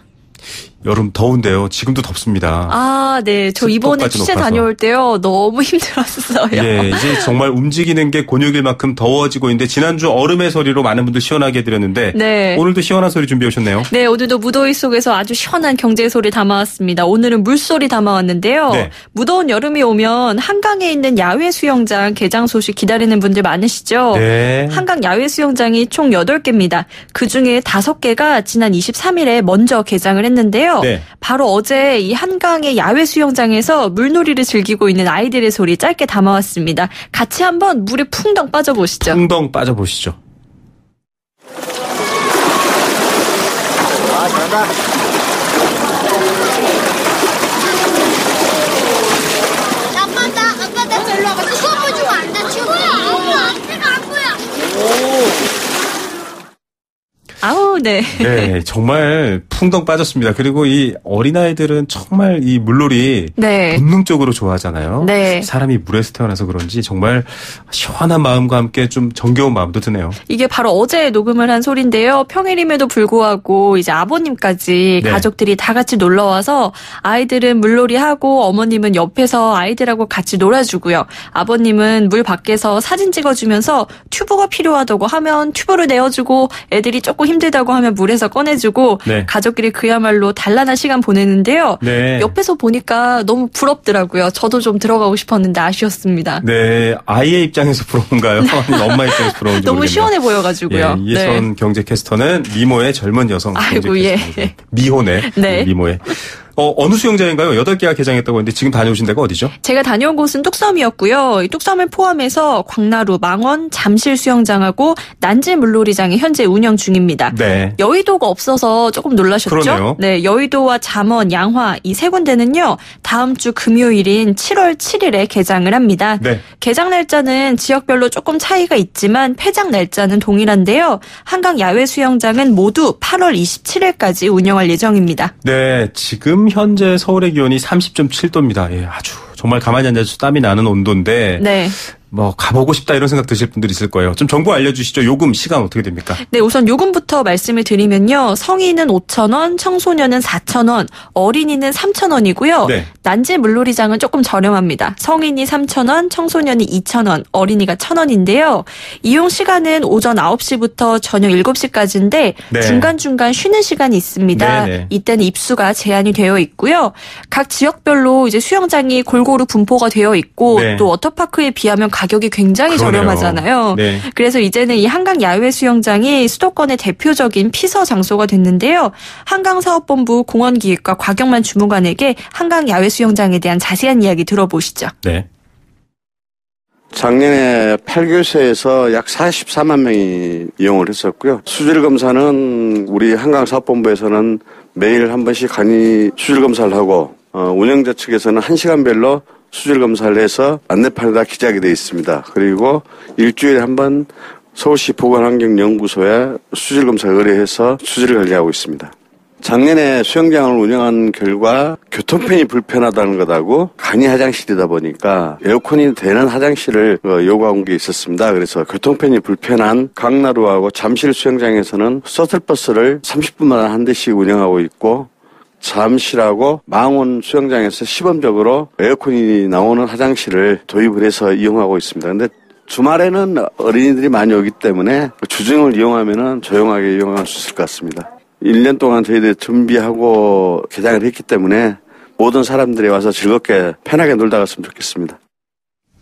B: 여름 더운데요. 지금도 덥습니다.
A: 아, 네. 저 이번에 취재 다녀올 때요. 너무 힘들었어요.
B: 예, 이제 정말 움직이는 게 곤욕일 만큼 더워지고 있는데 지난주 얼음의 소리로 많은 분들 시원하게 해드렸는데
A: 네.
B: 오늘도 시원한 소리 준비해 오셨네요.
A: 네, 오늘도 무더위 속에서 아주 시원한 경제 소리 담아왔습니다. 오늘은 물소리 담아왔는데요.
B: 네.
A: 무더운 여름이 오면 한강에 있는 야외 수영장 개장 소식 기다리는 분들 많으시죠?
B: 네.
A: 한강 야외 수영장이 총 8개입니다. 그중에 5개가 지난 23일에 먼저 개장을 했는데요.
B: 네.
A: 바로 어제 이 한강의 야외 수영장에서 물놀이를 즐기고 있는 아이들의 소리 짧게 담아왔습니다. 같이 한번 물에 풍덩 빠져보시죠.
B: 풍덩 빠져보시죠.
H: 아빠 나 절로 와봐. 수업 주고 안 다치고. 앞에가 안 보여.
A: 아우, 네.
B: 네, 정말 풍덩 빠졌습니다. 그리고 이 어린아이들은 정말 이 물놀이
A: 네.
B: 본능적으로 좋아하잖아요.
A: 네.
B: 사람이 물에서 태어나서 그런지 정말 시원한 마음과 함께 좀 정겨운 마음도 드네요.
A: 이게 바로 어제 녹음을 한 소리인데요. 평일임에도 불구하고 이제 아버님까지
B: 네.
A: 가족들이 다 같이 놀러와서 아이들은 물놀이 하고 어머님은 옆에서 아이들하고 같이 놀아주고요. 아버님은 물 밖에서 사진 찍어주면서 튜브가 필요하다고 하면 튜브를 내어주고 애들이 조금 힘들다고 하면 물에서 꺼내주고
B: 네.
A: 가족끼리 그야말로 단란한 시간 보내는데요.
B: 네.
A: 옆에서 보니까 너무 부럽더라고요. 저도 좀 들어가고 싶었는데 아쉬웠습니다.
B: 네, 아이의 입장에서 부러운가요? 아니면 엄마 입장에서 부러운지
A: 너무
B: 모르겠네요.
A: 시원해 보여가지고요.
B: 예, 이혜선
A: 네.
B: 경제캐스터는 미모의 젊은 여성
A: 아이고,
B: 경제캐스터입니다.
A: 예.
B: 미호네.
A: 네.
B: 미모의. 어느 수영장인가요? 8개가 개장했다고 했는데 지금 다녀오신 데가 어디죠?
A: 제가 다녀온 곳은 뚝섬이었고요. 이 뚝섬을 포함해서 광나루, 망원, 잠실 수영장하고 난지 물놀이장이 현재 운영 중입니다.
B: 네.
A: 여의도가 없어서 조금 놀라셨죠?
B: 그러네요.
A: 네, 여의도와 잠원, 양화 이 세 군데는요. 다음 주 금요일인 7월 7일에 개장을 합니다.
B: 네.
A: 개장 날짜는 지역별로 조금 차이가 있지만 폐장 날짜는 동일한데요. 한강 야외 수영장은 모두 8월 27일까지 운영할 예정입니다.
B: 네, 지금 현재 서울의 기온이 30.7도입니다. 예, 아주 정말 가만히 앉아서 땀이 나는 온도인데
A: 네.
B: 뭐 가보고 싶다 이런 생각 드실 분들이 있을 거예요. 좀 정보 알려주시죠. 요금 시간 어떻게 됩니까?
A: 네, 우선 요금부터 말씀을 드리면요. 성인은 5,000원, 청소년은 4,000원, 어린이는 3,000원이고요.
B: 네.
A: 난지 물놀이장은 조금 저렴합니다. 성인이 3,000원, 청소년이 2,000원, 어린이가 1,000원인데요. 이용 시간은 오전 9시부터 저녁 7시까지인데
B: 네.
A: 중간중간 쉬는 시간이 있습니다.
B: 네네.
A: 이때는 입수가 제한이 되어 있고요. 각 지역별로 이제 수영장이 골고루 분포가 되어 있고
B: 네.
A: 또 워터파크에 비하면 가격이 굉장히
B: 그러네요.
A: 저렴하잖아요.
B: 네.
A: 그래서 이제는 이 한강 야외 수영장이 수도권의 대표적인 피서 장소가 됐는데요. 한강사업본부 공원기획과 곽영만 주무관에게 한강 야외 수영장에 대한 자세한 이야기 들어보시죠.
B: 네.
I: 작년에 8교세에서 약 44만 명이 이용을 했었고요. 수질 검사는 우리 한강사업본부에서는 매일 한 번씩 간이 수질 검사를 하고 운영자 측에서는 1시간별로 수질 검사를 해서 안내판에다 기재하게 되어 있습니다. 그리고 일주일에 한 번 서울시 보건환경연구소에 수질 검사 의뢰해서 수질을 관리하고 있습니다. 작년에 수영장을 운영한 결과 교통편이 불편하다는 것하고 간이 화장실이다 보니까 에어컨이 되는 화장실을 요구한 게 있었습니다. 그래서 교통편이 불편한 강나루하고 잠실 수영장에서는 셔틀버스를 30분마다 한 대씩 운영하고 있고 잠실하고 망원 수영장에서 시범적으로 에어컨이 나오는 화장실을 도입을 해서 이용하고 있습니다. 그런데 주말에는 어린이들이 많이 오기 때문에 주중을 이용하면은 조용하게 이용할 수 있을 것 같습니다. 1년 동안 저희들이 준비하고 개장을 했기 때문에 모든 사람들이 와서 즐겁게 편하게 놀다 갔으면 좋겠습니다.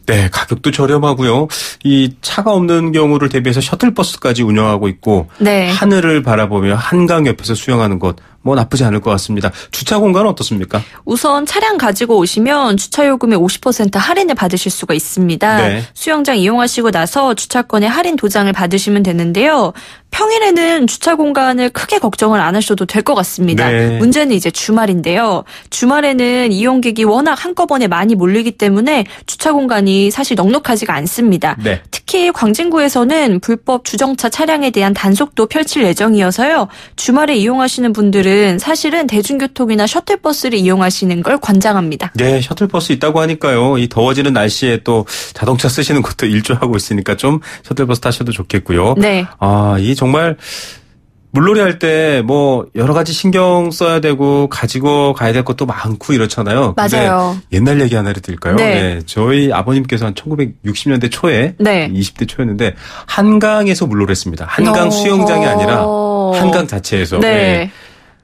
B: 네, 가격도 저렴하고요. 이 차가 없는 경우를 대비해서 셔틀버스까지 운영하고 있고
A: 네.
B: 하늘을 바라보며 한강 옆에서 수영하는 것 뭐 나쁘지 않을 것 같습니다. 주차 공간은 어떻습니까?
A: 우선 차량 가지고 오시면 주차요금의 50% 할인을 받으실 수가 있습니다.
B: 네.
A: 수영장 이용하시고 나서 주차권의 할인 도장을 받으시면 되는데요. 평일에는 주차 공간을 크게 걱정을 안 하셔도 될 것 같습니다.
B: 네.
A: 문제는 이제 주말인데요. 주말에는 이용객이 워낙 한꺼번에 많이 몰리기 때문에 주차 공간이 사실 넉넉하지가 않습니다.
B: 네.
A: 특히 광진구에서는 불법 주정차 차량에 대한 단속도 펼칠 예정이어서요. 주말에 이용하시는 분들은 사실은 대중교통이나 셔틀버스를 이용하시는 걸 권장합니다.
B: 네, 셔틀버스 있다고 하니까요. 이 더워지는 날씨에 또 자동차 쓰시는 것도 일조하고 있으니까 좀 셔틀버스 타셔도 좋겠고요.
A: 네.
B: 이 정말 물놀이 할 때 뭐 여러 가지 신경 써야 되고 가지고 가야 될 것도 많고 이렇잖아요.
A: 맞아요.
B: 근데 옛날 얘기 하나를 드릴까요?
A: 네.
B: 저희 아버님께서 한 1960년대 초에
A: 네.
B: 20대 초였는데 한강에서 물놀이 했습니다. 한강 수영장이 아니라 한강 자체에서.
A: 네.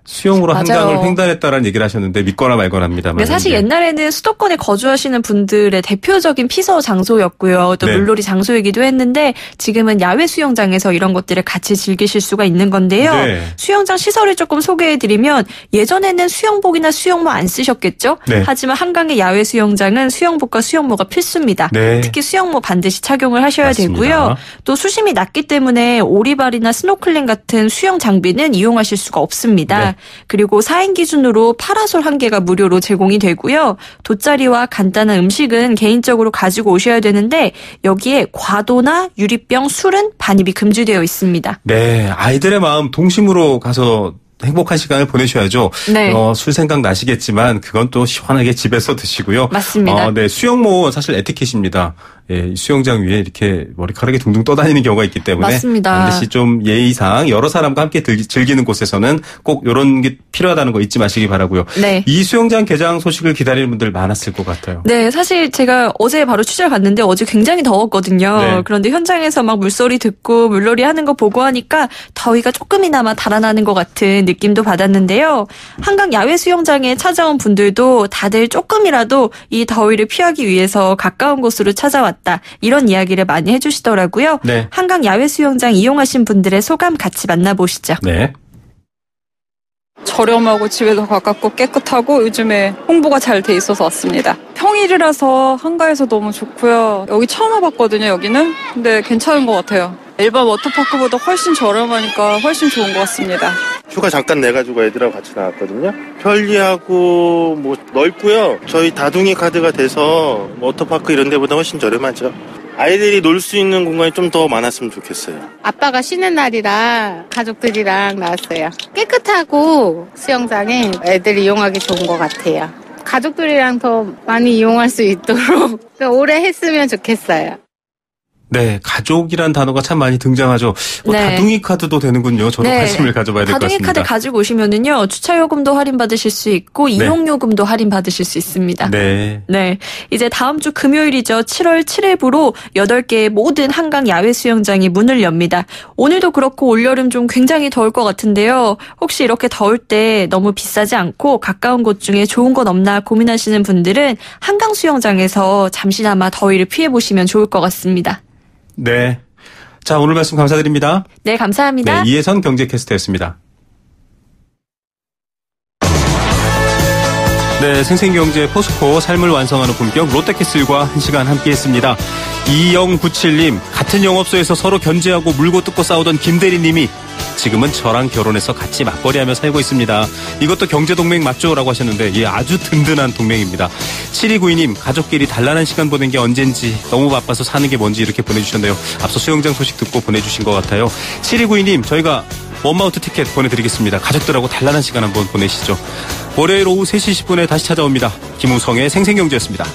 B: 수영으로
A: 맞아요.
B: 한강을 횡단했다라는 얘기를 하셨는데 믿거나 말거나 합니다만.
A: 네, 사실 옛날에는 수도권에 거주하시는 분들의 대표적인 피서 장소였고요. 또
B: 네.
A: 물놀이 장소이기도 했는데 지금은 야외 수영장에서 이런 것들을 같이 즐기실 수가 있는 건데요.
B: 네.
A: 수영장 시설을 조금 소개해드리면 예전에는 수영복이나 수영모 안 쓰셨겠죠?
B: 네.
A: 하지만 한강의 야외 수영장은 수영복과 수영모가 필수입니다.
B: 네.
A: 특히 수영모 반드시 착용을 하셔야
B: 맞습니다.
A: 되고요. 또 수심이 낮기 때문에 오리발이나 스노클링 같은 수영 장비는 이용하실 수가 없습니다.
B: 네.
A: 그리고 4인 기준으로 파라솔 1개가 무료로 제공이 되고요. 돗자리와 간단한 음식은 개인적으로 가지고 오셔야 되는데 여기에 과도나 유리병, 술은 반입이 금지되어 있습니다.
B: 네, 아이들의 마음 동심으로 가서 행복한 시간을 보내셔야죠.
A: 네.
B: 술 생각 나시겠지만 그건 또 시원하게 집에서 드시고요.
A: 맞습니다.
B: 네, 수영모 사실 에티켓입니다. 예, 수영장 위에 이렇게 머리카락이 둥둥 떠다니는 경우가 있기 때문에
A: 맞습니다.
B: 반드시 좀 예의상 여러 사람과 함께 즐기는 곳에서는 꼭 이런 게 필요하다는 거 잊지 마시기 바라고요.
A: 네.
B: 이 수영장 개장 소식을 기다리는 분들 많았을 것 같아요.
A: 네, 사실 제가 어제 바로 취재를 갔는데 어제 굉장히 더웠거든요.
B: 네.
A: 그런데 현장에서 막 물소리 듣고 물놀이 하는 거 보고 하니까 더위가 조금이나마 달아나는 것 같은 느낌도 받았는데요. 한강 야외 수영장에 찾아온 분들도 다들 조금이라도 이 더위를 피하기 위해서 가까운 곳으로 찾아왔다. 이런 이야기를 많이 해주시더라고요.
B: 네.
A: 한강 야외 수영장 이용하신 분들의 소감 같이 만나보시죠.
B: 네.
J: 저렴하고 집에도 가깝고 깨끗하고 요즘에 홍보가 잘 돼 있어서 왔습니다. 평일이라서 한가해서 너무 좋고요. 여기 처음 와봤거든요, 여기는. 근데 괜찮은 것 같아요. 일반 워터파크보다 훨씬 저렴하니까 훨씬 좋은 것 같습니다.
K: 휴가 잠깐 내가지고 애들하고 같이 나왔거든요. 편리하고 뭐 넓고요. 저희 다둥이 카드가 돼서 워터파크 이런 데보다 훨씬 저렴하죠. 아이들이 놀 수 있는 공간이 좀 더 많았으면 좋겠어요.
L: 아빠가 쉬는 날이라 가족들이랑 나왔어요. 깨끗하고 수영장에 애들이 이용하기 좋은 것 같아요. 가족들이랑 더 많이 이용할 수 있도록 오래 했으면 좋겠어요.
B: 네, 가족이란 단어가 참 많이 등장하죠.
A: 네.
B: 다둥이 카드도 되는군요. 저도
A: 네.
B: 관심을 가져봐야 될 것
A: 다둥이
B: 같습니다.
A: 카드 가지고 오시면은요, 주차요금도 할인받으실 수 있고, 이용요금도 할인받으실 수 있습니다.
B: 네.
A: 네. 이제 다음 주 금요일이죠. 7월 7일부로 8개의 모든 한강 야외 수영장이 문을 엽니다. 오늘도 그렇고 올여름 좀 굉장히 더울 것 같은데요. 혹시 이렇게 더울 때 너무 비싸지 않고 가까운 곳 중에 좋은 건 없나 고민하시는 분들은 한강 수영장에서 잠시나마 더위를 피해보시면 좋을 것 같습니다.
B: 네. 자, 오늘 말씀 감사드립니다.
A: 네, 감사합니다.
B: 네, 이혜선 경제캐스터였습니다. 네, 생생경제 포스코 삶을 완성하는 품격 롯데캐슬과 1시간 함께했습니다. 2097님, 같은 영업소에서 서로 견제하고 물고 뜯고 싸우던 김대리님이 지금은 저랑 결혼해서 같이 맞벌이하며 살고 있습니다. 이것도 경제동맹 맞죠? 라고 하셨는데 예, 아주 든든한 동맹입니다. 7292님, 가족끼리 단란한 시간 보낸 게 언젠지 너무 바빠서 사는 게 뭔지 이렇게 보내주셨네요. 앞서 수영장 소식 듣고 보내주신 것 같아요. 7292님, 저희가 원마운트 티켓 보내드리겠습니다. 가족들하고 단란한 시간 한번 보내시죠. 월요일 오후 3시 10분에 다시 찾아옵니다. 김우성의 생생경제였습니다.